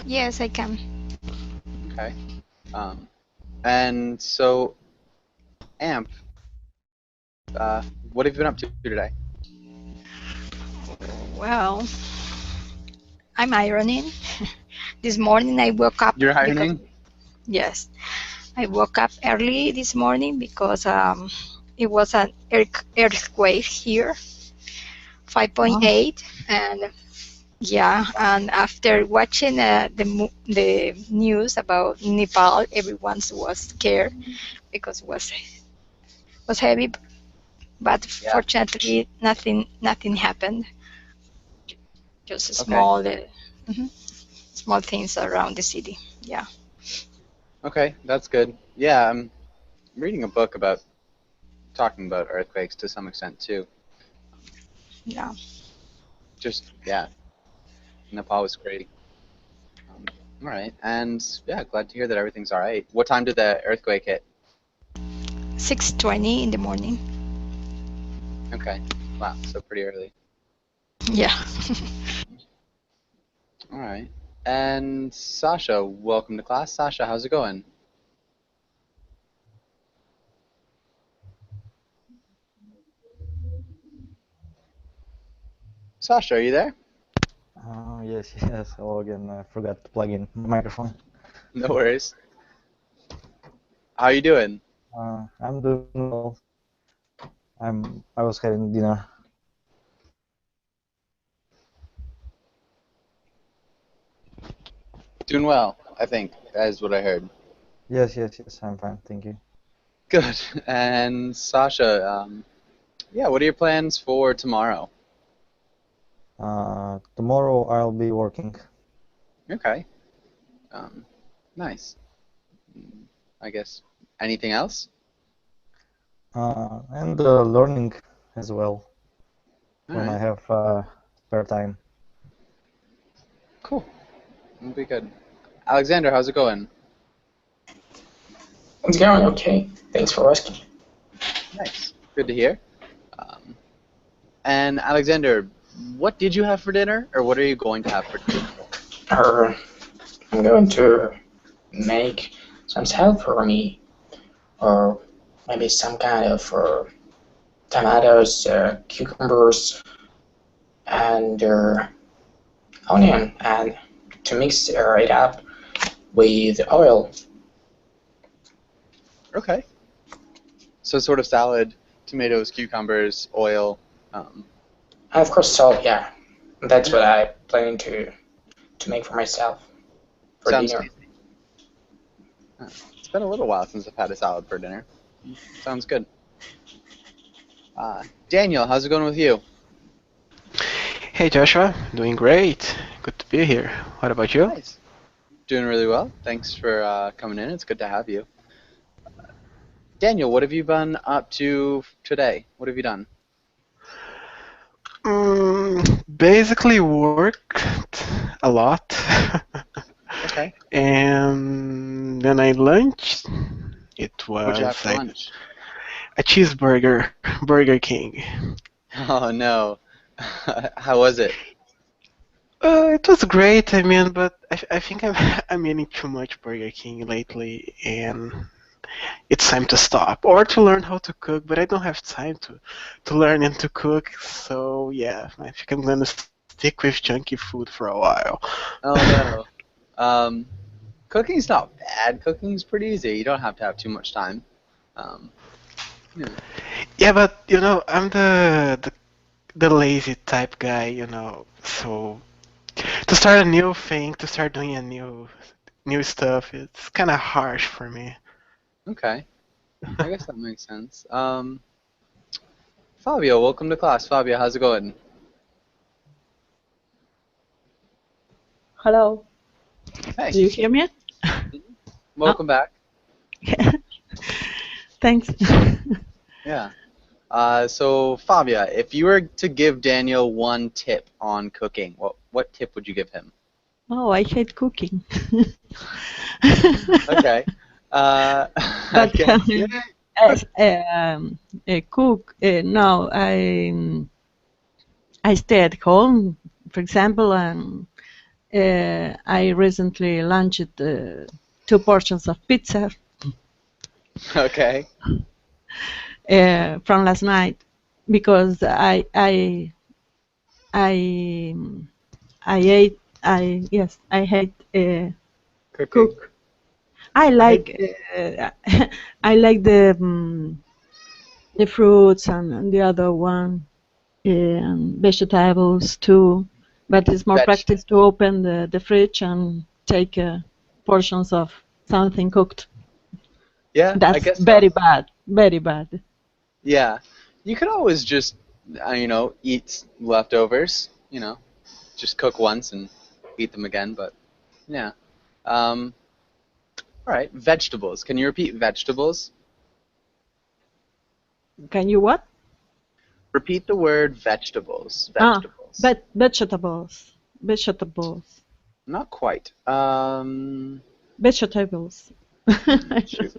Yes, I can. Okay. Um, and so, Amp, what have you been up to today? Well, I'm ironing. This morning I woke up You're because, ironing? yes, I woke up early this morning because it was an earthquake here, Oh, 5.8, and yeah, and after watching the news about Nepal, everyone was scared because it was heavy, but yeah. fortunately nothing happened. Just Okay. mhm, small things around the city. Yeah, Okay, that's good. Yeah, I'm reading a book about talking about earthquakes to some extent too. yeah. Just yeah, Nepal was crazy. All right, and yeah, glad to hear that everything's all right. What time did the earthquake hit? 6:20 in the morning. Okay, wow, so pretty early. Yeah. All right, and Sasha, welcome to class. Sasha, how's it going? Sasha, are you there? Yes, yes. Hello again. I forgot to plug in my microphone. No worries. How you doing? I'm doing well. I was having dinner. Doing well, I think, that is what I heard. Yes, yes, yes. I'm fine. Thank you. Good. And Sasha, yeah, what are your plans for tomorrow? Tomorrow I'll be working. Okay. Um, nice. I guess. Anything else? And learning as well All when I right. have spare time. Cool. That'll be good. Alexander, how's it going? It's going okay. Thanks for asking. Nice. Good to hear. Um, and Alexander, what did you have for dinner, or what are you going to have for dinner? Uh, I'm going to make some salad for me, or maybe some kind of tomatoes, cucumbers, and onion, and to mix it up with oil. Okay. So sort of salad, tomatoes, cucumbers, oil. Um, And of course, salt. Yeah, that's yeah, what I planning to make for myself for sounds dinner. tasty. It's been a little while since I've had a salad for dinner. Sounds good. Daniel, how's it going with you? Hey Joshua, doing great. Good to be here. What about you? Nice. Doing really well. Thanks for coming in. It's good to have you. Daniel, what have you been up to today? What have you done? Basically worked a lot. Okay. And then I lunched. It What'd you was have for like lunch? a cheeseburger, Burger King. Oh no. How was it? It was great, I mean, but I think I'm eating too much Burger King lately, and it's time to stop or to learn how to cook. But I don't have time to learn and to cook, so yeah, I think I'm gonna stick with junky food for a while. Oh no. Um, Cooking's not bad. Cooking's pretty easy. You don't have to have too much time. Um, yeah. Yeah, but I'm the lazy type guy, so to start a new thing, to start doing a new stuff, it's kind of harsh for me. Okay. I guess that makes sense. Fabio, welcome to class. Fabio, how's it going? Hello, Hey. do you hear me? Oh, Welcome back. thanks. Yeah. So Fabia, if you were to give Daniel one tip on cooking, what tip would you give him? Oh, I hate cooking. Okay. I But guess yeah. as a cook, no, I stay at home, for example, and I recently launched 2 portions of pizza Okay. from last night because I ate I hate Cooking. cook. I like I like the fruits and the other one and vegetables too, but it's more Veg. practice to open the fridge and take portions of something cooked. Yeah, I That's guess so. very bad, very bad. Yeah. You could always just, eat leftovers, just cook once and eat them again, but yeah. All right, vegetables. Can you repeat vegetables? Can you what? Repeat the word vegetables. Ah, Vegetables. but vegetables, vegetables, Not quite. vegetables. Shoot.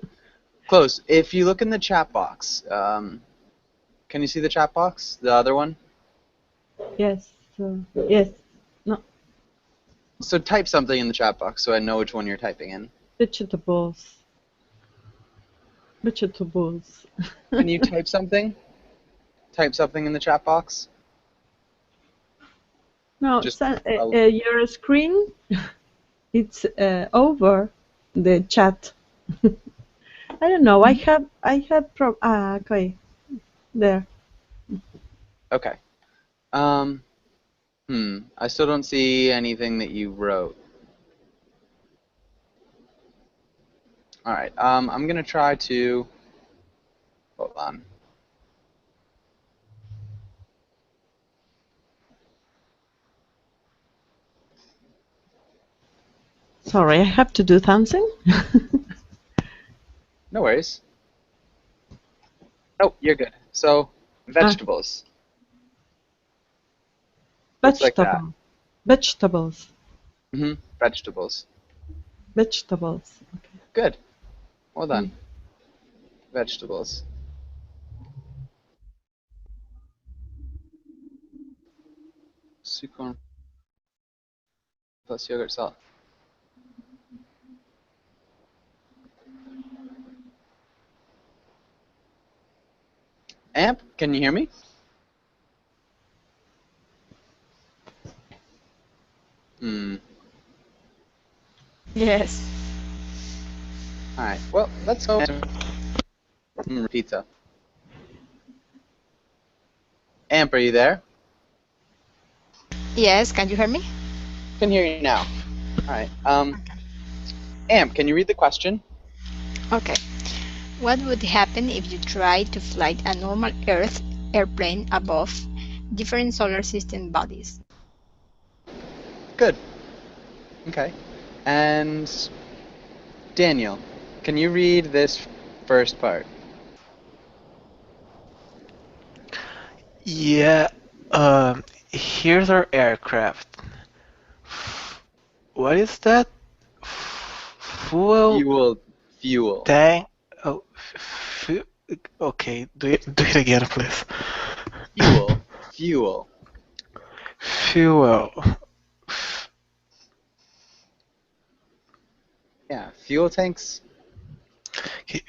Close. If you look in the chat box, can you see the chat box? The other one? Yes, yes. No, So type something in the chat box so I know which one you're typing in. vegetables. Vegetables. Can you type something? Type something in the chat box. No, Just your screen, it's over the chat. I don't know. I have okay, there. Okay. I still don't see anything that you wrote. All right. I'm gonna try to. Hold on. Sorry, I have to do something. No worries. Oh, you're good. So, vegetables. Looks like that. Vegetables. Vegetables. Vegetables. Okay. Good. Well done. Vegetables. Sweet corn plus yogurt salt. Amp, can you hear me? Yes. All right. Well, let's go. Pizza. Amp, are you there? Yes, can you hear me? Can hear you now. All right. Amp, can you read the question? Okay. What would happen if you tried to fly a normal Earth airplane above different solar system bodies? Good. Okay. And Daniel, can you read this first part? Yeah. Here's our aircraft. What is that? Fuel Fuel. tank. Oh, okay. Do it again, please. Fuel. Fuel. Yeah, fuel tanks. Okay,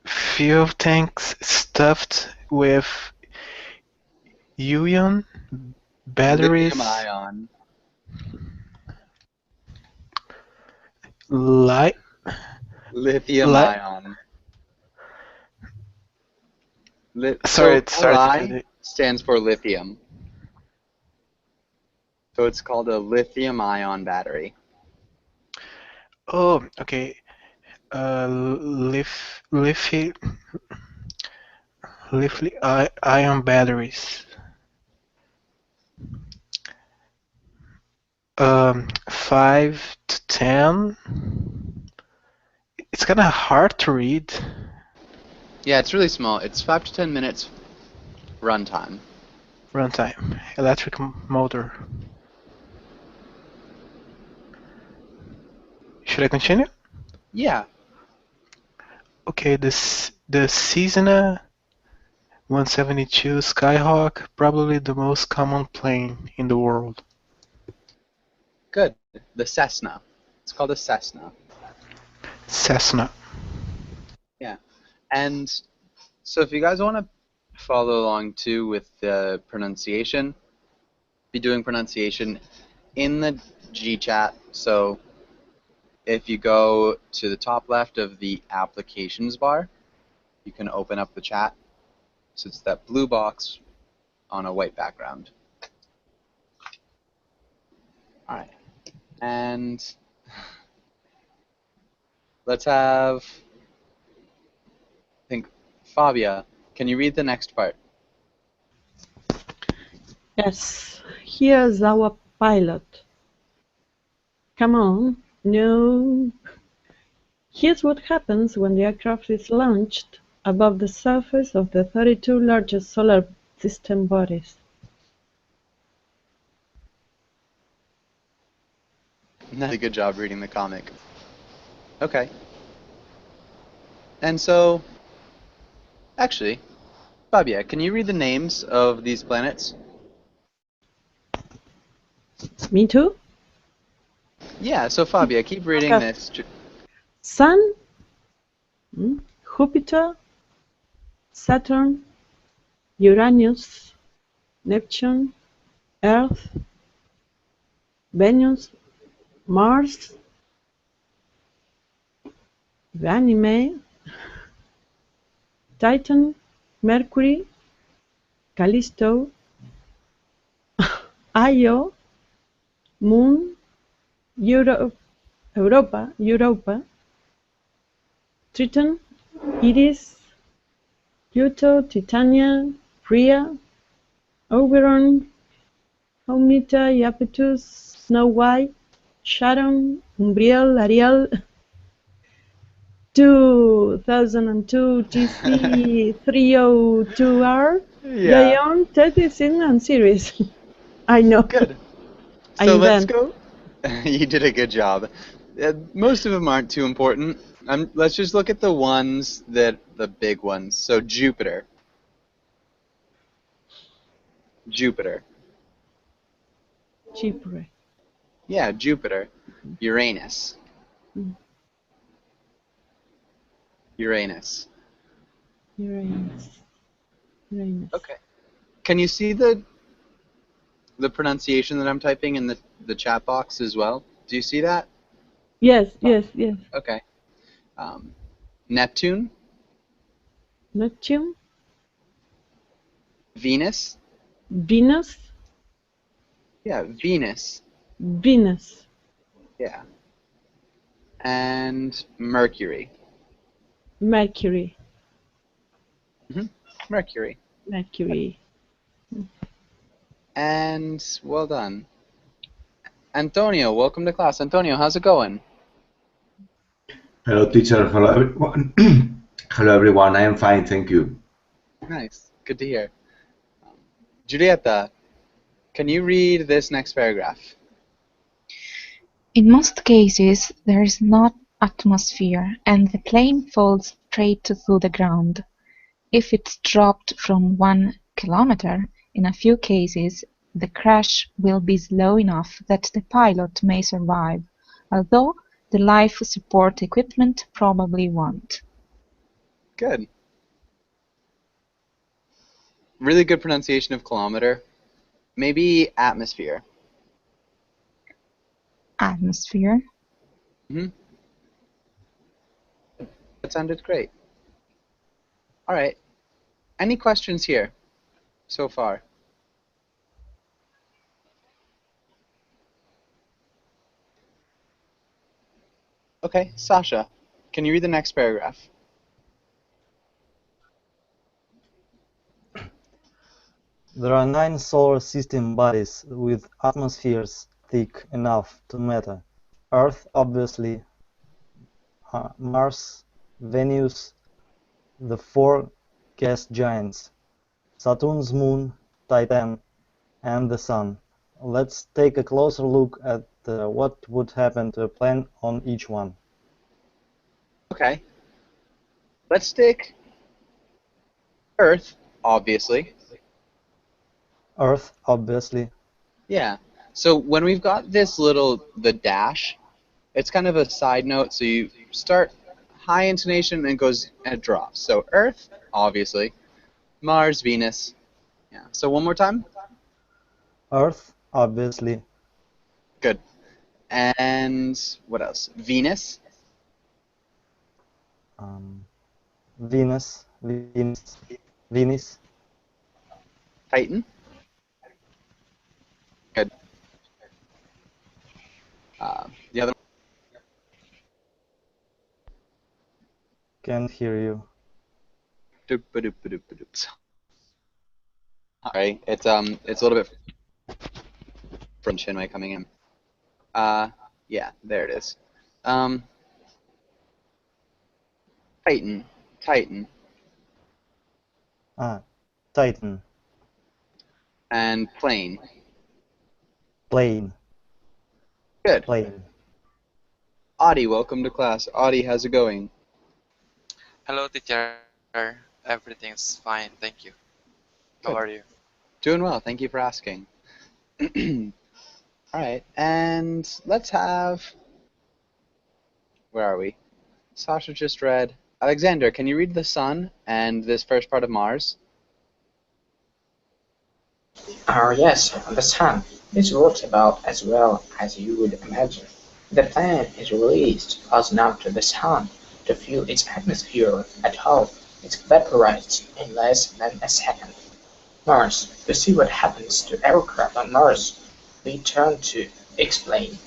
fuel tanks stuffed with ion batteries. Lithium ion. Lithium ion. Sorry, it Li starts. stands for lithium. So it's called a lithium ion battery. Oh, okay. Ion batteries. 5 to 10. It's kind of hard to read. Yeah, it's really small. It's 5 to 10 minutes runtime. Runtime. Electric motor. Should I continue? Yeah. Okay, the Cessna 172 Skyhawk, probably the most common plane in the world. Good. The Cessna. It's called a Cessna. Cessna. Yeah. And so if you guys want to follow along too with the pronunciation, be doing pronunciation in the GChat. So if you go to the top left of the applications bar, you can open up the chat. So it's that blue box on a white background. All right. And let's have, I think, Fabia, can you read the next part? Yes, here's our pilot. Come on, no. Here's what happens when the aircraft is launched above the surface of the 32 largest solar system bodies. Not a good job reading the comic. Okay. And so, actually, Fabia, can you read the names of these planets? Me too? Yeah, so Fabia, keep reading Okay. this. Sun, Jupiter, Saturn, Uranus, Neptune, Earth, Venus, Mars, Ganymede, Titan, Mercury, Callisto, Io, Moon, Europa, Triton, Eris, Pluto, Titania, Rhea, Oberon, Omnita, Iapetus, Snow White, Sharon, Umbriel, Ariel, 2002 GC 302R, Gion, Tethys, and Ceres. I know. Good. I So let's invent. go. You did a good job. Most of them aren't too important. Let's just look at the ones the big ones. So Jupiter. Jupiter. Chipre. Yeah, Jupiter. Uranus. Mm. Uranus. Uranus. Okay. Can you see the pronunciation that I'm typing in the chat box as well? Do you see that? Yes. Okay. Neptune. Neptune, Venus. Venus, Yeah, Venus. Venus, Yeah. And Mercury. Mercury, Mercury. Mercury. And well done. Antonio, welcome to class. Antonio, how's it going? Hello, teacher. Hello, everyone. Hello, everyone. I am fine, thank you. Nice. Good to hear. Julieta, can you read this next paragraph? In most cases, there is no atmosphere, and the plane falls straight to the ground. If it's dropped from 1 kilometer, in a few cases, the crash will be slow enough that the pilot may survive, although the life support equipment probably won't. Good. Really good pronunciation of kilometer. Maybe atmosphere. Atmosphere. That sounded great. All right. Any questions here so far? Okay, Sasha, can you read the next paragraph? There are 9 solar system bodies with atmospheres thick enough to matter. Earth, obviously, Mars, Venus, the 4 gas giants, Saturn's moon, Titan, and the Sun. Let's take a closer look at what would happen to a planet on each one. Okay. Let's take Earth, obviously. Earth, obviously. Yeah. So when we've got this the dash, it's kind of a side note. So you start high intonation and it drops. So Earth, obviously. Mars, Venus. Yeah. So one more time. Earth, obviously. Good. And what else? Venus. Venus, Venus, Venus. Titan. Good. The other. Can't hear you. Sorry, it's a little bit from Chinmay coming in. Yeah, there it is. Titan, Titan, Titan, and plane. plane, Good. plane. Audie, welcome to class. Audie, how's it going? Hello, teacher. Everything's fine, thank you. How Good. are you? Doing well, thank you for asking. All right, and let's have. Where are we? Sasha just read. Alexander, can you read the sun and this first part of Mars? Yes, the sun is worked about as well as you would imagine. The planet is released close enough to the sun to fuel its atmosphere at all. It's vaporized in less than a second. Mars, to see what happens to aircraft on Mars, we turn to explain.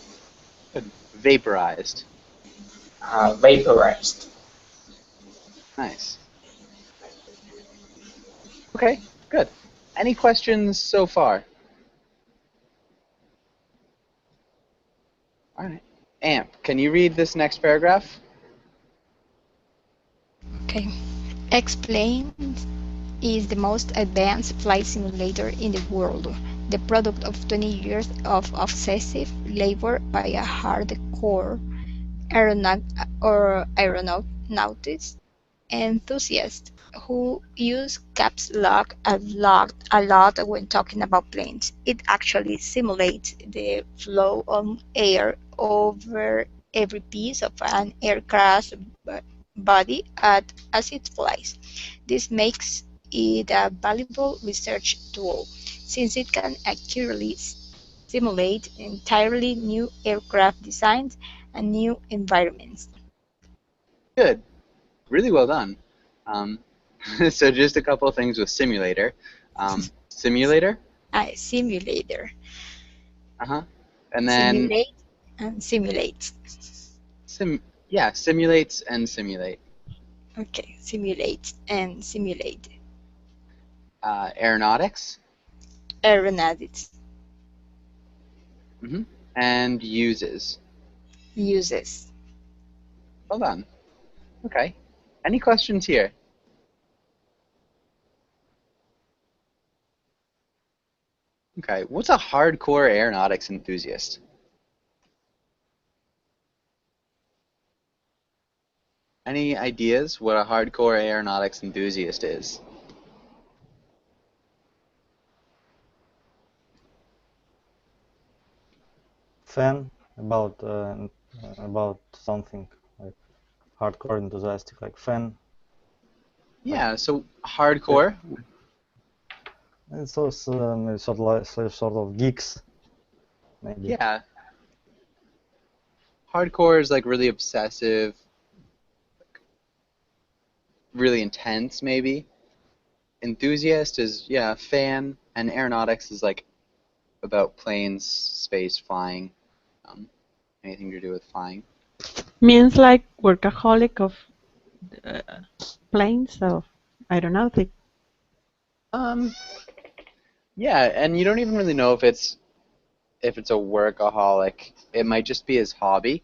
Vaporized. Vaporized. Nice. Okay, good. Any questions so far? All right. Amp, can you read this next paragraph? Okay. Explain is the most advanced flight simulator in the world, the product of 20 years of obsessive labor by a hardcore aeronautics enthusiast who use caps lock a lot when talking about planes. It actually simulates the flow of air over every piece of an aircraft body as it flies. This makes it a valuable research tool since it can accurately simulate entirely new aircraft designs and new environments. Good. Really well done. So just a couple of things with simulator. Simulator? Simulator. Uh-huh. And then Simulate and simulate. simulates and simulate. Okay, simulate and simulate. Aeronautics. Aeronautics. And uses. Uses. Well done. Okay. Any questions here? Okay. What's a hardcore aeronautics enthusiast? Any ideas what a hardcore aeronautics enthusiast is? Fan about something like hardcore enthusiastic, like fan. Yeah. So hardcore. It's also sort of geeks. Maybe. Yeah. Hardcore is like really obsessive, really intense, maybe. Enthusiast is, fan, and aeronautics is like about planes, space, flying, anything to do with flying. Means like workaholic of planes of aeronautic. Yeah, and you don't even really know if it's a workaholic. It might just be his hobby.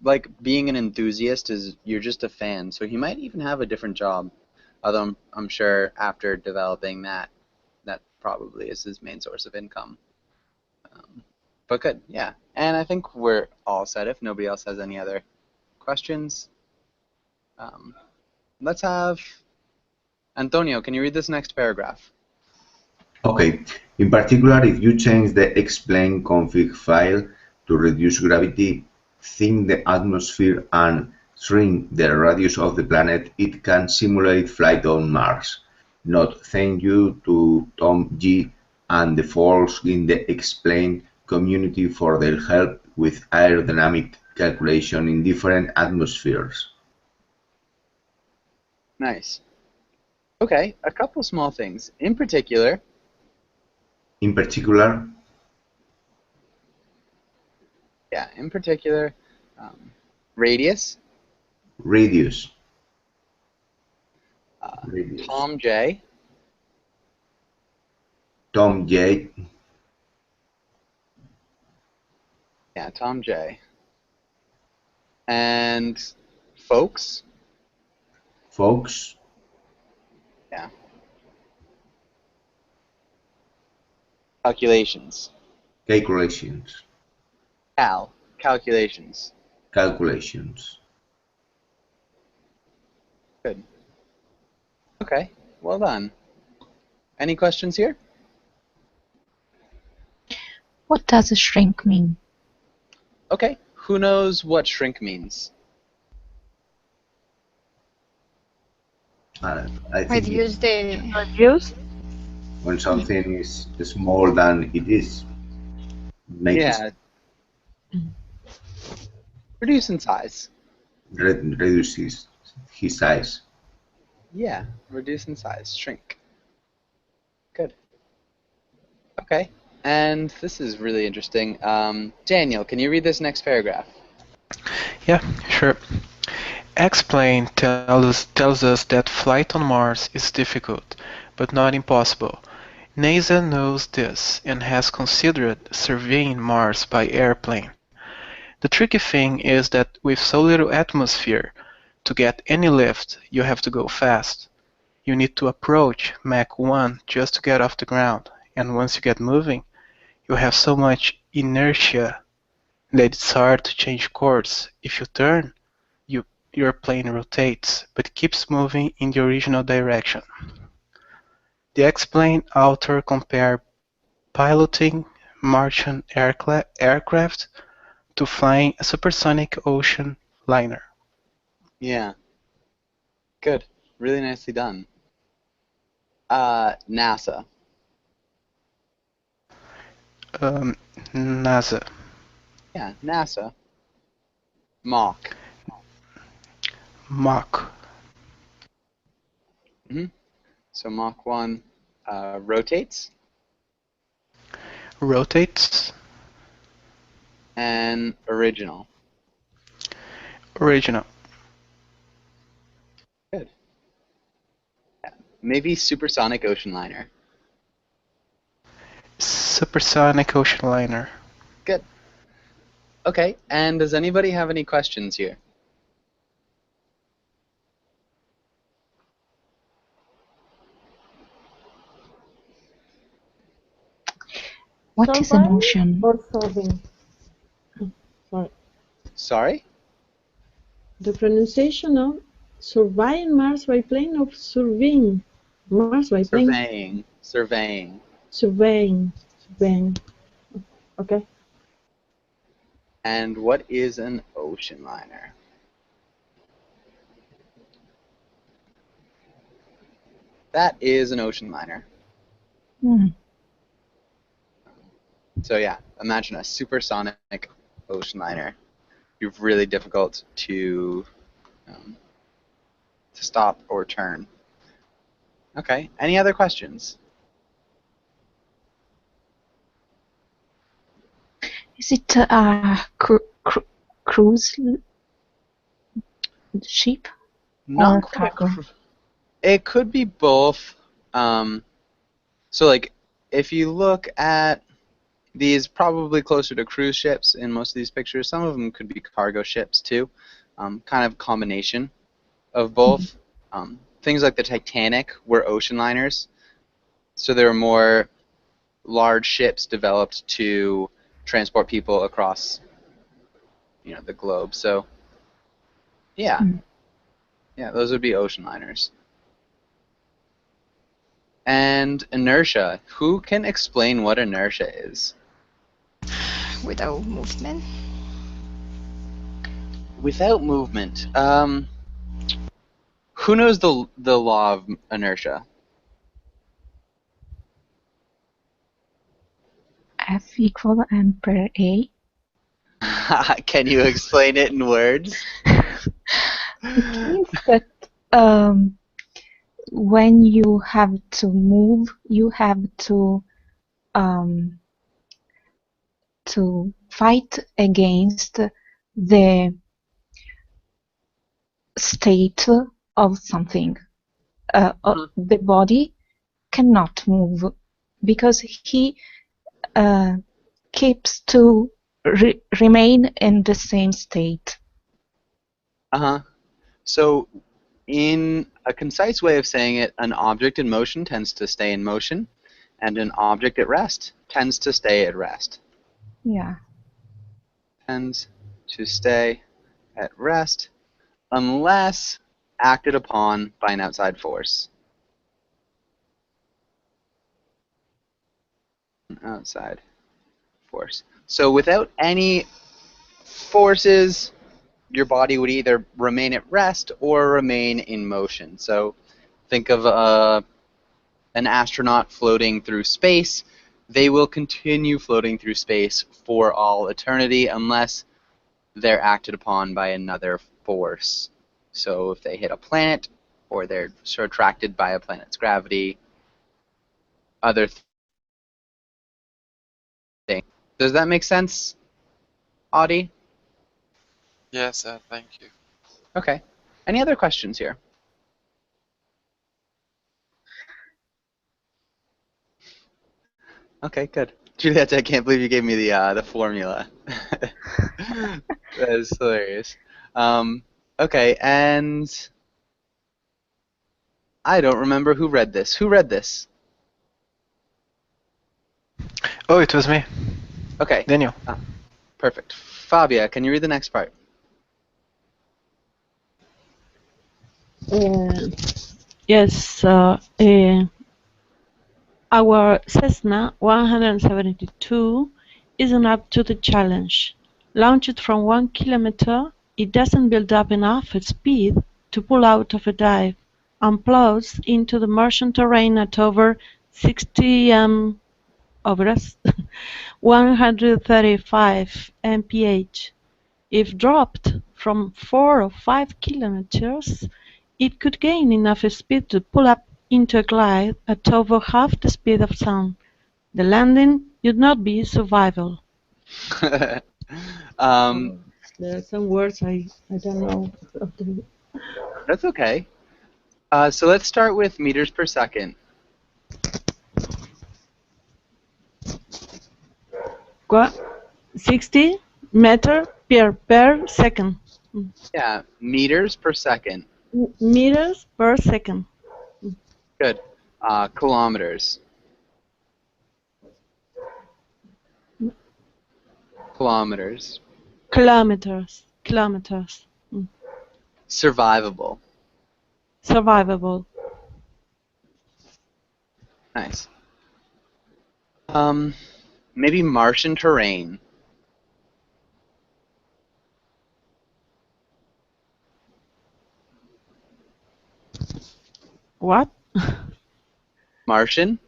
Like being an enthusiast is you're just a fan, so he might even have a different job. Although I'm sure after developing that probably is his main source of income. But good, yeah. And I think we're all set if nobody else has any other questions. Let's have Antonio, can you read this next paragraph? Okay. In particular, if you change the explain config file to reduce gravity, thin the atmosphere, and shrink the radius of the planet, it can simulate flight on Mars. Note, thank you to Tom G. and the folks in the explain community for their help with aerodynamic calculation in different atmospheres. Nice. Okay, a couple small things. In particular, In particular, radius. radius. Tom J. Tom J. Yeah, Tom J. And folks. Folks. Yeah. Calculations. Calculations. Calculations. Calculations. Good. Okay, well done. Any questions here? What does a shrink mean? Okay, who knows what shrink means? I think Reduce the Reduce? when something is smaller than it is, makes Yeah. Reduce in size. reduces his size. Yeah, reduce in size, shrink. Good. Okay, and this is really interesting. Daniel, can you read this next paragraph? Yeah, sure. Explain tells us that flight on Mars is difficult, but not impossible. NASA knows this and has considered surveying Mars by airplane. The tricky thing is that with so little atmosphere, to get any lift, you have to go fast. You need to approach Mach 1 just to get off the ground, and once you get moving, you have so much inertia that it's hard to change course. If you turn, your plane rotates, but keeps moving in the original direction. The X-Plane author compared piloting Martian aircraft to flying a supersonic ocean liner. Yeah. Good. Really nicely done. NASA. NASA. Yeah, NASA. Mach. Mach. So Mach 1 rotates. Rotates. And original. Original. Good. Yeah. Maybe supersonic ocean liner. Supersonic ocean liner. Good. Okay, and does anybody have any questions here? What is an ocean? Or solving? Sorry. Sorry? The pronunciation of surveying Mars by plane of surveying Mars by plane? Surveying. Surveying. Okay. And what is an ocean liner? That is an ocean liner. So yeah, imagine a supersonic ocean liner. It'd be really difficult to stop or turn. Okay, any other questions? Is it a cruise ship or cargo? It could be both. So like, if you look at these, probably closer to cruise ships in most of these pictures. Some of them could be cargo ships too. Kind of combination of both. Things like the Titanic were ocean liners, so there were more large ships developed to transport people across, the globe. So, yeah, those would be ocean liners. and inertia. Who can explain what inertia is? Without movement. Without movement. Who knows the law of inertia? F equal m per a. Can you explain it in words? It means that when you have to move, you have to fight against the state of something. The body cannot move because he keeps to remain in the same state. Uh-huh. So, in a concise way of saying it, an object in motion tends to stay in motion, and an object at rest tends to stay at rest. Yeah. Tends to stay at rest unless acted upon by an outside force. An outside force. So without any forces, your body would either remain at rest or remain in motion. So think of an astronaut floating through space. They will continue floating through space for all eternity unless they're acted upon by another force. So if they hit a planet or they're attracted by a planet's gravity, other things. Does that make sense, Audie? Yes, thank you. Okay. Any other questions here? Okay, good. Juliet, I can't believe you gave me the formula. That is hilarious. Okay, and I don't remember who read this. Who read this? Oh, it was me. Okay. Daniel. Perfect. Fabia, can you read the next part? Yes. Our Cessna 172 isn't up to the challenge. Launched from 1 kilometer, it doesn't build up enough speed to pull out of a dive and plows into the Martian terrain at over 60 over us, 135 mph. If dropped from 4 or 5 kilometers, it could gain enough speed to pull up into a glide at over half the speed of sound. The landing would not be survivable. There are some words I don't know. That's okay. So let's start with meters per second. What? 60 meter per second. Yeah, meters per second. Meters per second. Good. Kilometers. Kilometers. Kilometers. Kilometers. Survivable. Survivable. Nice. Maybe Martian terrain. What? Martian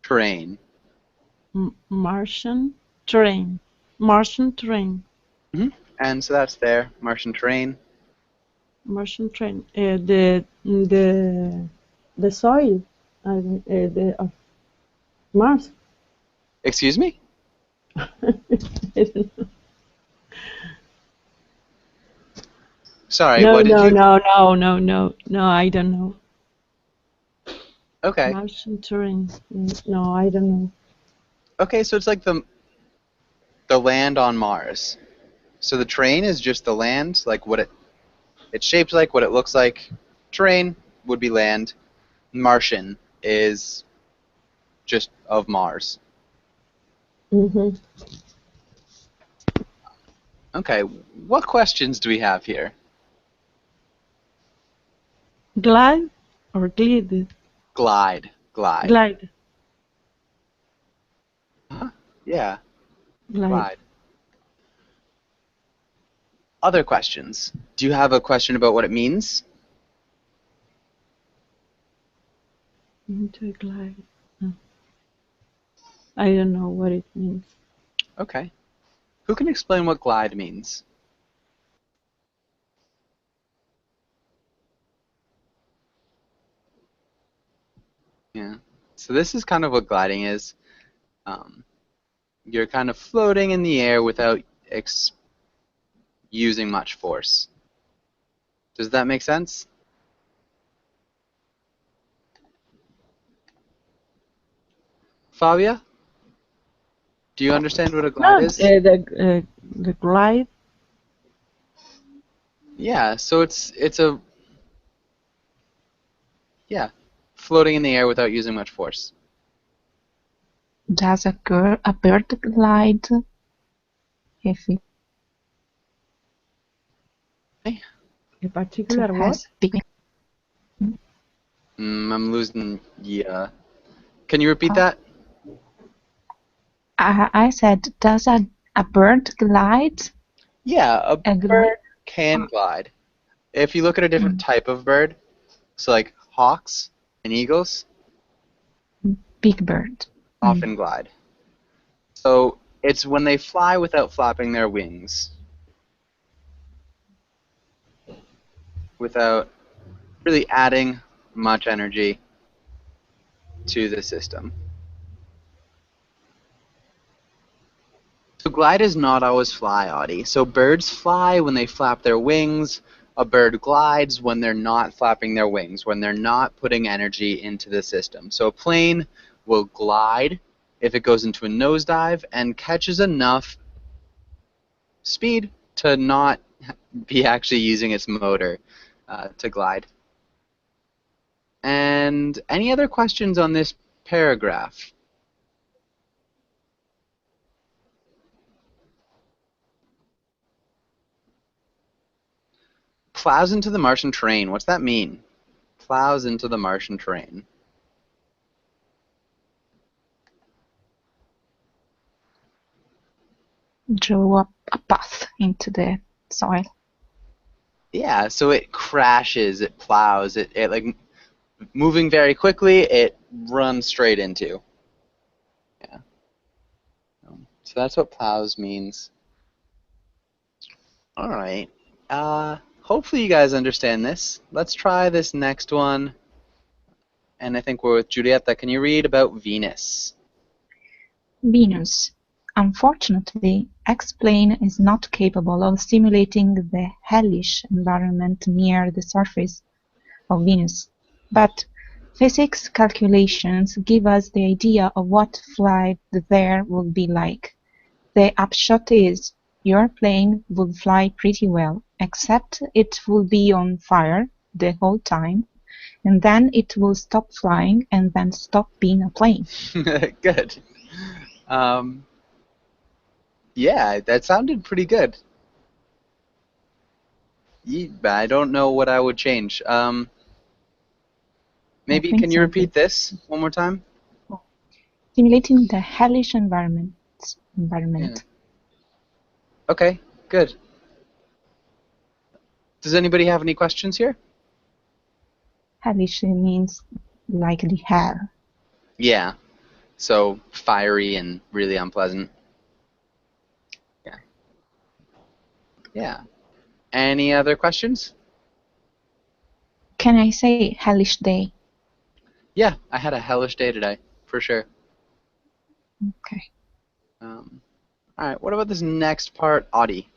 terrain. Martian terrain. Martian terrain. Mm-hmm. And so that's there. Martian terrain. Martian terrain. The soil. Of Mars. Excuse me? I don't know. Sorry, No, what did no, you... No, I don't know. Okay. Martian terrain. No, I don't know. Okay, so it's like the land on Mars. So the terrain is just the land, like what it's shaped like, what it looks like. Terrain would be land. Martian is just of Mars. Mm-hmm. Okay, what questions do we have here? Glide or glide? Glide. Glide. Glide. Huh? Yeah. Glide. Glide. Other questions? Do you have a question about what it means? Into glide. No. I don't know what it means. Okay. Who can explain what glide means? Yeah. So this is kind of what gliding is. You're kind of floating in the air without using much force. Does that make sense? Fabia? Do you understand what a glide No, is? the glide. Yeah, so it's a floating in the air without using much force. Does a bird glide if it A particular what? has big wings? I'm losing. Yeah. Can you repeat that? I said, does a bird glide? Yeah, a A glide? bird can glide. If you look at a different type of bird, so like hawks and eagles, Big bird. often glide. So it's when they fly without flapping their wings, without really adding much energy to the system. So glide is not always fly, Audie. So birds fly when they flap their wings. A bird glides when they're not flapping their wings, when they're not putting energy into the system. So a plane will glide if it goes into a nosedive and catches enough speed to not be actually using its motor to glide. And any other questions on this paragraph? Plows into the Martian terrain. What's that mean? Plows into the Martian terrain. Drew up a path into the soil. Yeah, so it crashes, it plows, it like moving very quickly, it runs straight into. Yeah. So that's what plows means. All right. Hopefully you guys understand this. Let's try this next one. And I think we're with Julieta. Can you read about Venus? Venus. Unfortunately, X-plane is not capable of simulating the hellish environment near the surface of Venus, but physics calculations give us the idea of what flight there would be like. The upshot is, your plane would fly pretty well, except it will be on fire the whole time, and then it will stop flying and then stop being a plane. Good. Yeah, that sounded pretty good. I don't know what I would change. Maybe can you repeat this one more time? Simulating the hellish environment. Yeah. Okay, good. Does anybody have any questions here? Hellish means like the hell. Yeah. So fiery and really unpleasant. Yeah. Yeah. Any other questions? Can I say hellish day? Yeah, I had a hellish day today, for sure. Okay. All right, what about this next part, Audie?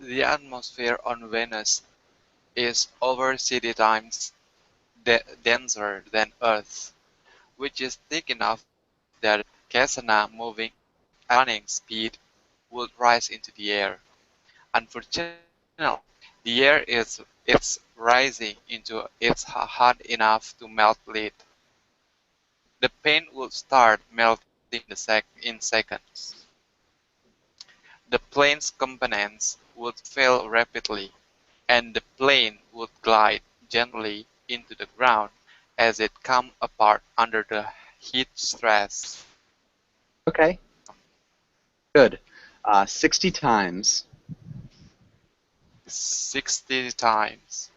The atmosphere on Venus is over 60 times denser than Earth, which is thick enough that Cassandra moving at running speed would rise into the air. Unfortunately, the air is rising into it's hot enough to melt lead. The paint would start melting in seconds. The plane's components would fail rapidly, and the plane would glide gently into the ground as it come apart under the heat stress. Okay, good. 60 times. 60 times.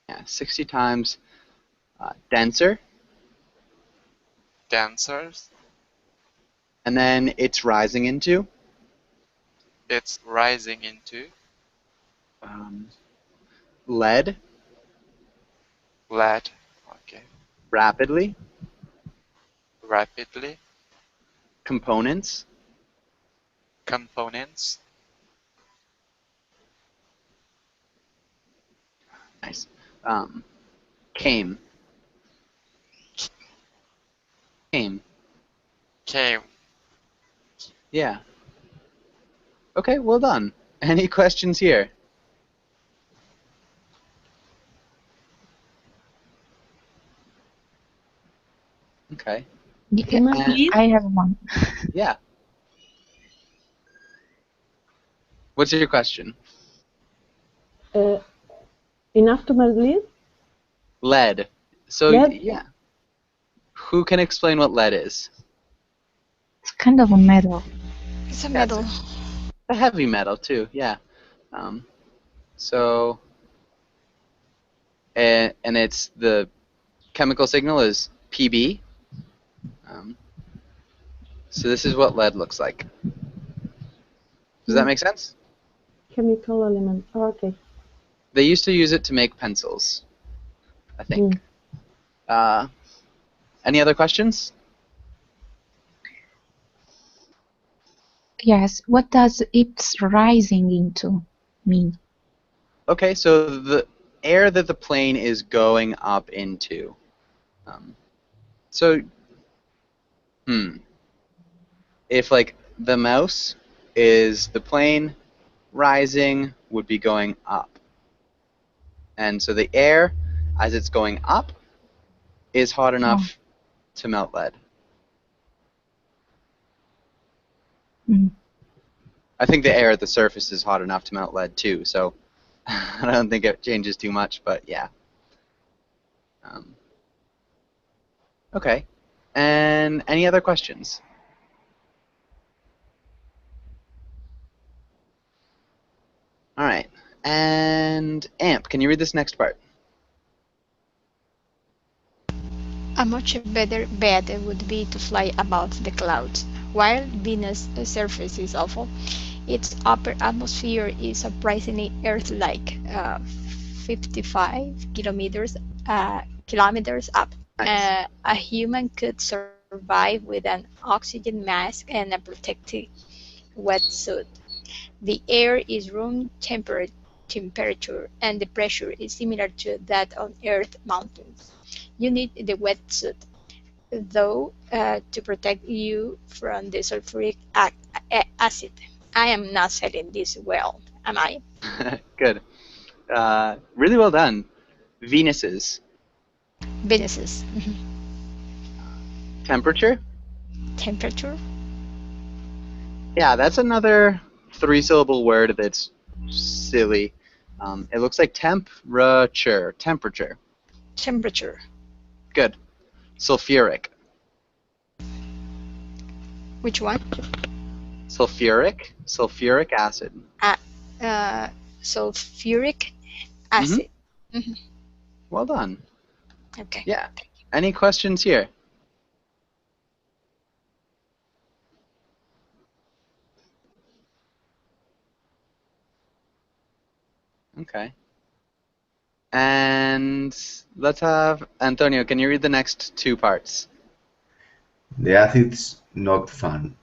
Yeah, 60 times denser, Dancers, and then it's rising into it's rising into um, lead lead. Okay. rapidly, Rapidly. components, Components. nice, came, came, Came. yeah. Okay, well done. Any questions here? Okay, Emma, and please. I have one. yeah. What's your question? Enough to please? Lead. So Lead? yeah, who can explain what lead is? It's kind of a metal. It's a Yeah, it's metal. a heavy metal too. Yeah. Um, so and it's the chemical signal is Pb. So this is what lead looks like. Does that make sense? Chemical element. Oh, okay. They used to use it to make pencils, I think. Any other questions? Yes. What does it's rising into mean? Okay, so the air that the plane is going up into. So, if like the mouse is the plane, rising would be going up. And so the air, as it's going up, is hot enough to melt lead. I think the air at the surface is hot enough to melt lead too, so I don't think it changes too much, but yeah. Okay. And any other questions? All right. And Amp, can you read this next part? A much better bet would be to fly above the clouds. While Venus' surface is awful, its upper atmosphere is surprisingly Earth-like, 55 kilometers up. Nice. A human could survive with an oxygen mask and a protective wetsuit. The air is room temperature and the pressure is similar to that on Earth mountains. You need the wetsuit, though, to protect you from the sulfuric acid. I am not selling this well, am I? Good. Really well done. Venuses. Venuses. Temperature? Temperature? Yeah, that's another three-syllable word that's silly. It looks like temperature. Temperature. Temperature. Good. Sulfuric. Which one? Sulfuric. Sulfuric acid. Sulfuric acid. Well done. Okay. Yeah. Any questions here? Okay. And let's have Antonio, can you read the next two parts? The acid's not fun,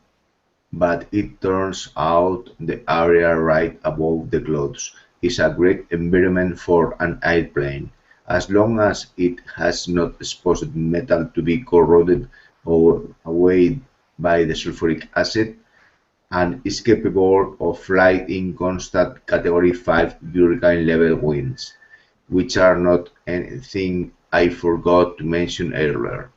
but it turns out the area right above the clouds is a great environment for an airplane, as long as it has not exposed metal to be corroded or away by the sulfuric acid, and is capable of flight in constant Category 5 hurricane level winds, which are not anything I forgot to mention earlier.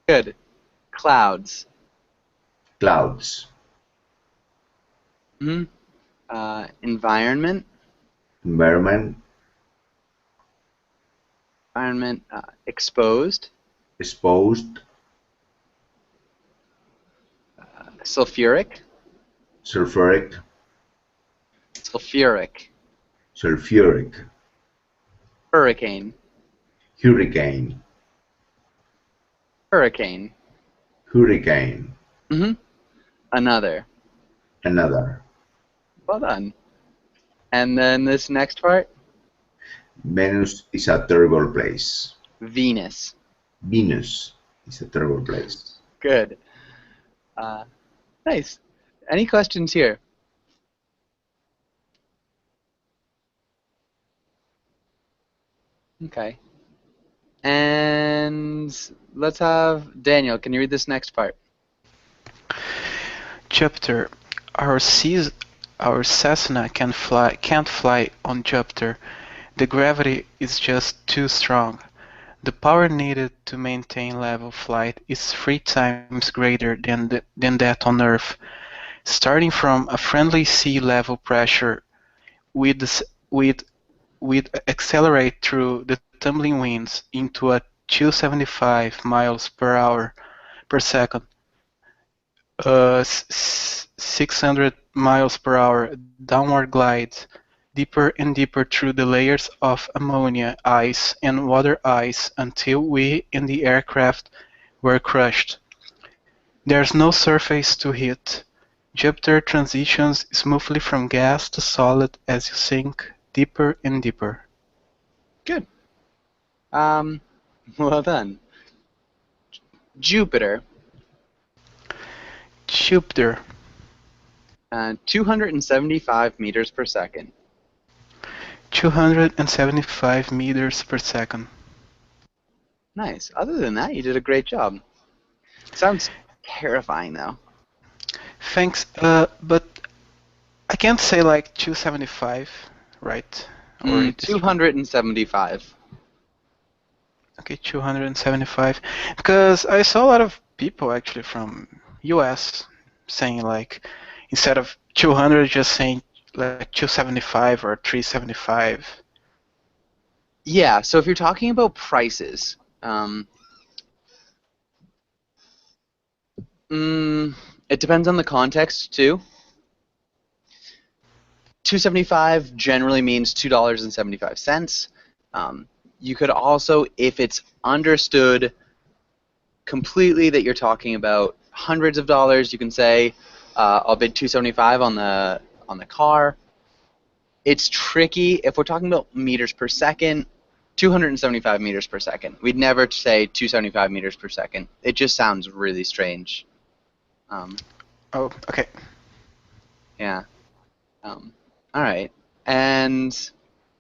Good. Clouds. Clouds. Hmm. Environment. environment, Environment. Exposed. exposed, Sulfuric. sulfuric, Sulfuric. sulfuric, Hurricane. hurricane, Hurricane. hurricane, Hmm. Another. another. Well done. And then this next part. Venus is a terrible place. Venus. Venus is a terrible place. Good. Uh, nice. Any questions here? Okay. And let's have Daniel. Can you read this next part? Jupiter. Our Cessna can't fly on Jupiter. The gravity is just too strong. The power needed to maintain level flight is 3 times greater than that on Earth. Starting from a friendly sea level pressure, we'd accelerate through the tumbling winds into a 275 miles per hour per second, 600 miles per hour downward glides, deeper and deeper through the layers of ammonia ice and water ice until we in the aircraft were crushed. There's no surface to hit. Jupiter transitions smoothly from gas to solid as you sink deeper and deeper. Good. Well done. Jupiter. Jupiter. 275 meters per second. 275 meters per second. Nice. Other than that, you did a great job. Sounds terrifying, though. Thanks, but I can't say like 275, right? Or 275. Okay, 275. Because I saw a lot of people actually from US saying like, instead of 200, just saying like 275 or 375. Yeah, so if you're talking about prices, it depends on the context too. 275 generally means $2.75. You could also, if it's understood completely that you're talking about hundreds of dollars, you can say, I'll bid 275 on the car. It's tricky if we're talking about meters per second. 275 meters per second. We'd never say 275 meters per second. It just sounds really strange. Oh, okay. Yeah. All right. And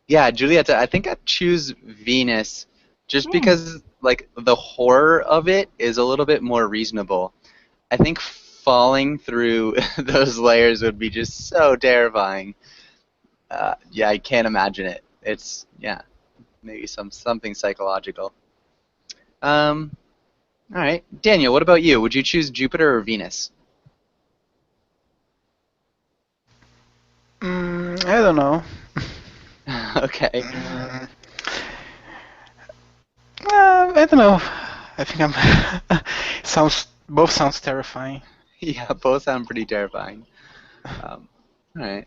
yeah, Julieta, I think I'd choose Venus just because like the horror of it is a little bit more reasonable. I think falling through those layers would be just so terrifying. Yeah, I can't imagine it. It's maybe something psychological. All right, Daniel, what about you? Would you choose Jupiter or Venus? I don't know. Okay. I don't know. I think I'm. Both sounds terrifying. Yeah, both sound pretty terrifying. All right.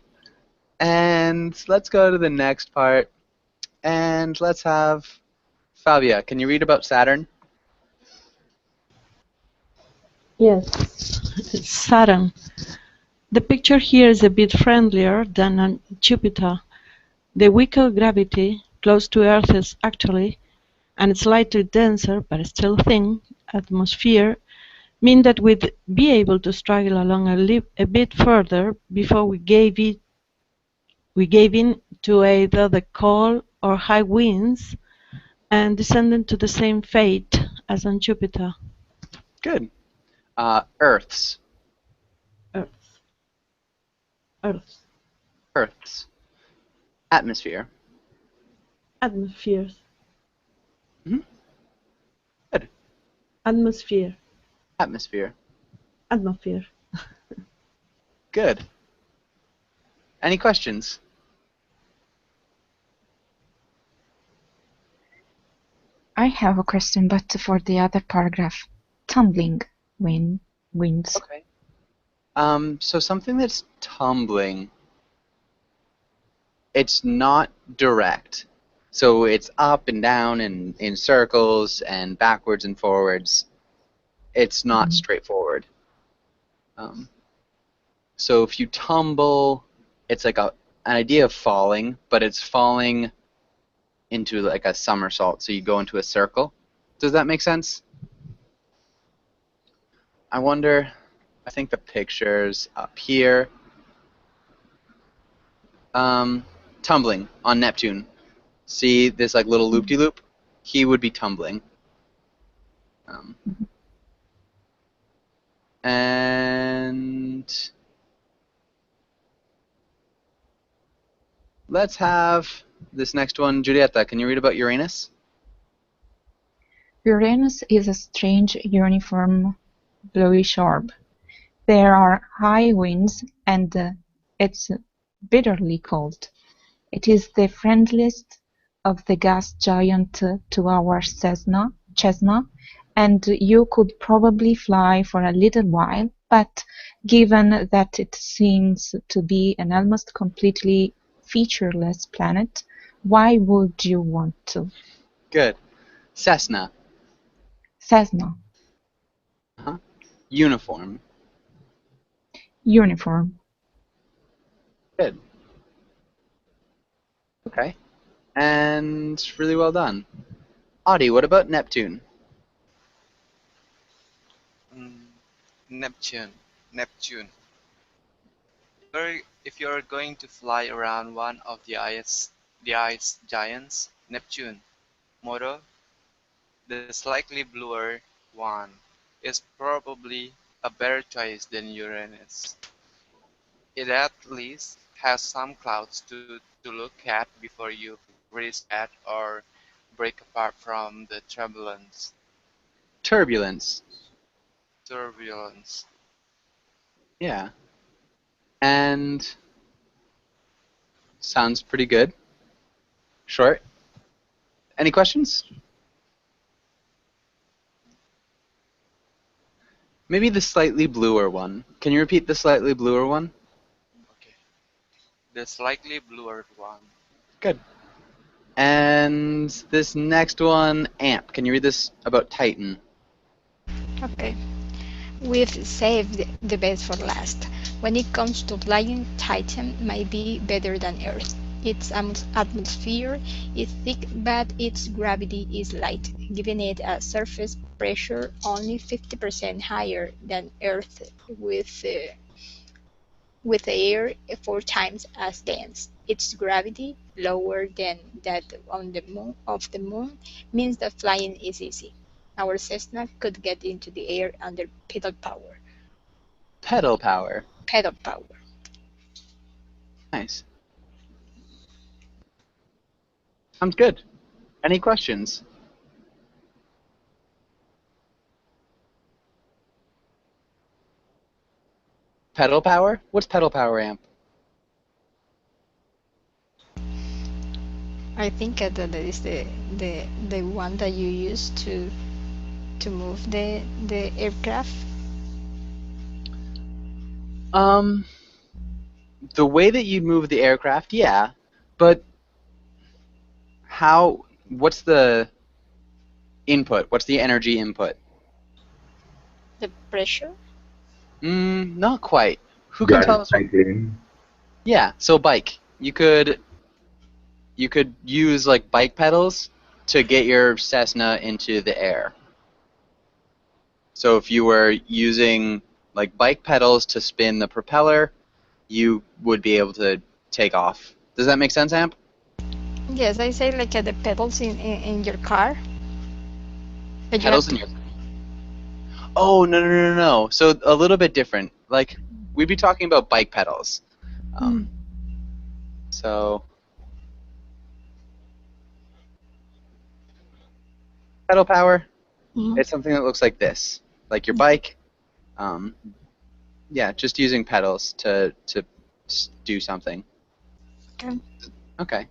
And let's go to the next part. And let's have Fabia. Can you read about Saturn? Yes, Saturn. The picture here is a bit friendlier than on Jupiter. The weaker gravity, close to Earth's actually, and slightly denser but still thin atmosphere mean that we'd be able to struggle along a bit further before we gave in to either the cold or high winds and descended to the same fate as on Jupiter. Good. Earth's. Earth's. Atmosphere. Atmospheres. Mm-hmm. Good. Atmosphere. Atmosphere. Atmosphere. Good. Any questions? I have a question, but for the other paragraph. Tumbling winds. Okay. So something that's tumbling, it's not direct. So it's up and down and in circles and backwards and forwards. It's not straightforward. So if you tumble, it's like an idea of falling, but it's falling into like a somersault. So you go into a circle. Does that make sense? I wonder, I think the picture's up here. Tumbling on Neptune. See this like little loop-de-loop? He would be tumbling. And let's have this next one. Giulietta, can you read about Uranus? Uranus is a strange uniform bluish orb. There are high winds and it's bitterly cold. It is the friendliest of the gas giant to our Cessna, and you could probably fly for a little while, but given that it seems to be an almost completely featureless planet, why would you want to? Good. Cessna. Cessna. Uniform. Uniform. Good. Okay. And really well done. Audie, what about Neptune? Neptune. If you're going to fly around one of the ice giants, Neptune, motto, the slightly bluer one, is probably a better choice than Uranus. It at least has some clouds to look at before you reset or break apart from the turbulence. Turbulence. Yeah. And sounds pretty good. Short. Any questions? Maybe the slightly bluer one. Can you repeat the slightly bluer one? Okay. The slightly bluer one. Good. And this next one, Amp. Can you read this about Titan? Okay. We've saved the best for last. When it comes to flying, Titan might be better than Earth. Its atmosphere is thick, but its gravity is light, giving it a surface pressure only 50% higher than Earth, with air 4 times as dense. Its gravity, lower than that of the moon, means that flying is easy. Our Cessna could get into the air under pedal power. Pedal power. Pedal power. Nice. Sounds good. Any questions? Pedal power? What's pedal power, Amp? I think that is the one that you use to move the aircraft. The way that you move the aircraft, yeah, but what's the input? What's the energy input? The pressure? Not quite. Who can tell us? Yeah, so bike. You could use like bike pedals to get your Cessna into the air. So if you were using like bike pedals to spin the propeller, you would be able to take off. Does that make sense, Amp? Yes, I say like the pedals in your car. Pedals in your car? Oh, no. So a little bit different. Like, we'd be talking about bike pedals. So, pedal power, it's something that looks like this. Like your bike. Yeah, just using pedals to do something. Okay. Okay.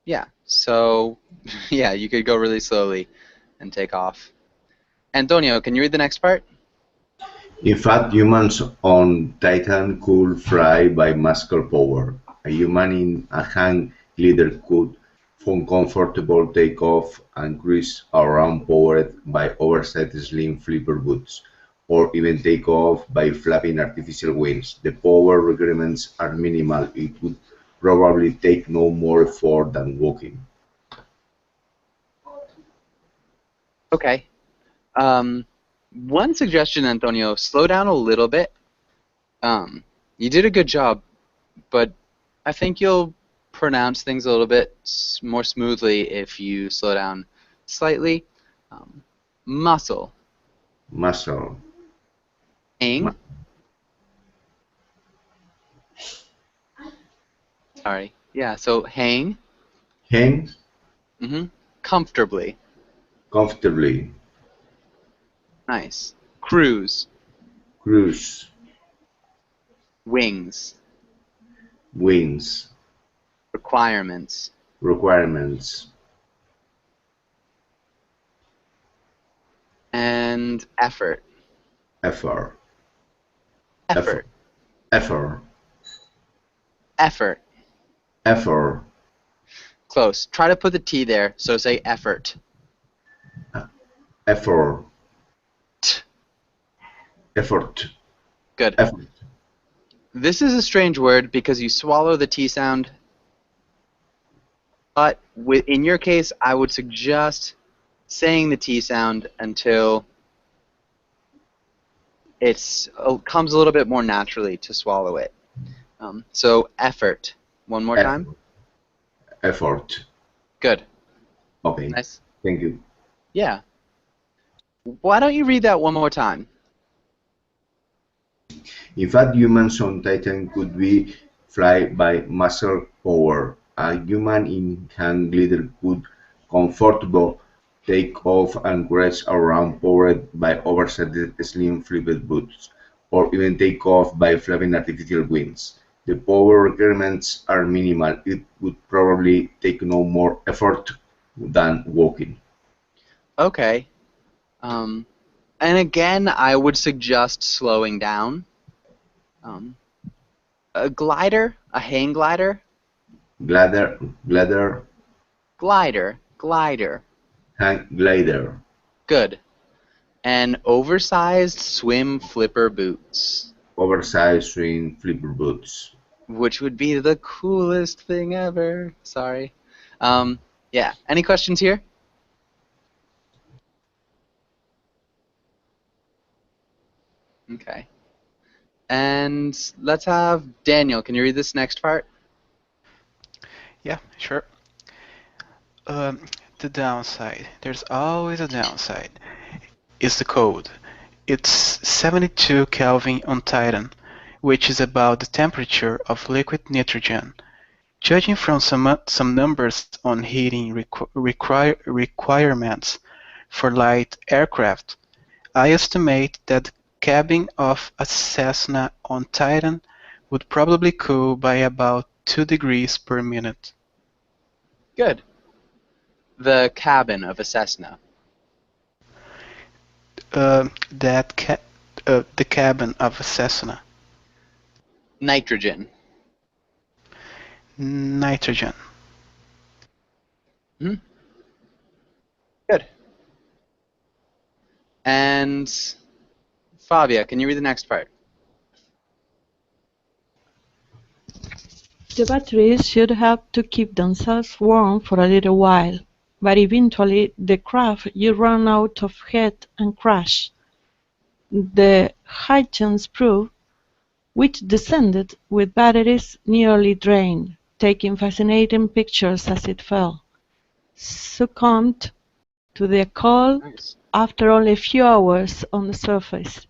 Yeah. So, yeah, you could go really slowly and take off. Antonio, can you read the next part? In fact, humans on Titan could fly by muscle power. A human in a hang glider could comfortable takeoff and cruise around powered by oversized slim flipper boots, or even take off by flapping artificial wings. The power requirements are minimal. It would probably take no more effort than walking. Okay. One suggestion, Antonio, slow down a little bit. You did a good job, but I think you'll pronounce things a little bit more smoothly if you slow down slightly. Muscle. Muscle. Hang. Sorry. Yeah, so hang. Hang Comfortably. comfortably. Nice. Cruise. Cruise. Wings. Wings. Requirements. Requirements. And effort. Effort. Effort. Effort. Effort. Effort. Close. Try to put the T there, so say effort. Effort. T. Effort. Good. Effort. This is a strange word because you swallow the T sound, but in your case, I would suggest saying the T sound until it comes a little bit more naturally to swallow it. So effort. One more time. Effort. Good. Okay. Nice. Thank you. Yeah. Why don't you read that one more time? In fact, humans on Titan could be fly by muscle power. A human in hang glider could comfortable take off and crash around powered by oversized slim flipped boots, or even take off by flapping artificial wings. The power requirements are minimal. It would probably take no more effort than walking. Okay. And again, I would suggest slowing down. A glider, a hang glider. Glider, Glider. hang glider. Good. And oversized swim flipper boots. Oversized swing flipper boots. Which would be the coolest thing ever. Sorry. Yeah. Any questions here? Okay. And let's have Daniel. Can you read this next part? Yeah, sure. The downside. There's always a downside. Is the cold. It's 72 Kelvin on Titan, which is about the temperature of liquid nitrogen. Judging from some numbers on heating requirements for light aircraft, I estimate that the cabin of a Cessna on Titan would probably cool by about 2 degrees per minute. Good. The cabin of a Cessna. The cabin of a Cessna. Nitrogen. Nitrogen. Good. And Fabia, can you read the next part? The batteries should help to keep themselves warm for a little while, but eventually the craft will run out of heat and crash. The Huygens probe, which descended with batteries nearly drained, taking fascinating pictures as it fell, succumbed to the cold after only a few hours on the surface.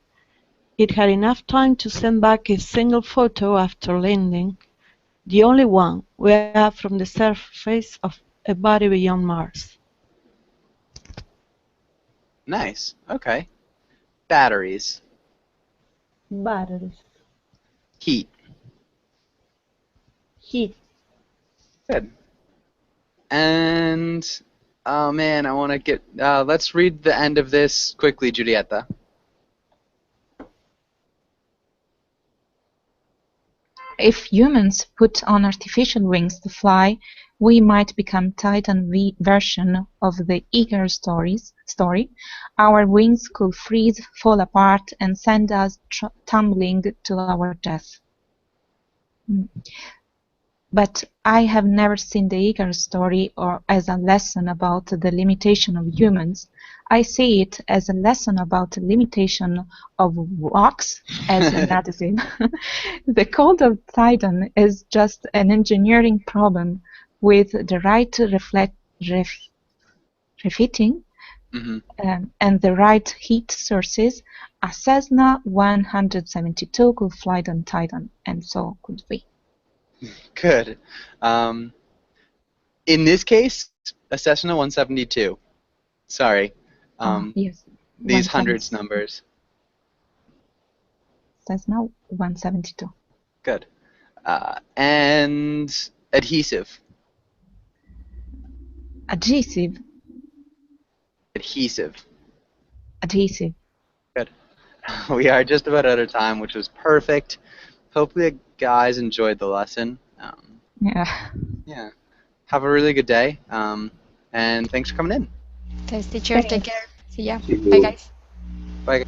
It had enough time to send back a single photo after landing, the only one we have from the surface of a body beyond Mars. Nice. Okay. Batteries. Batteries. Heat. Heat. Good. And oh man, I want to get. Let's read the end of this quickly, Julieta. If humans put on artificial wings to fly, we might become Titan version of the Icarus story. Our wings could freeze, fall apart, and send us tumbling to our death. But I have never seen the Icarus story or as a lesson about the limitation of humans. I see it as a lesson about the limitation of rocks as an additive. The code of Titan is just an engineering problem with the right refitting and the right heat sources. A Cessna 172 could fly on Titan, and so could we. Good. In this case, a Cessna 172. Sorry. Yes. These hundreds numbers. Cessna 172. Good. And adhesive. Adhesive. Adhesive. Adhesive. Good. We are just about out of time, which was perfect. Hopefully the guys enjoyed the lesson. Yeah. Yeah. Have a really good day. And thanks for coming in. Thanks, teacher. Take care. See ya. See you. Bye, guys. Bye.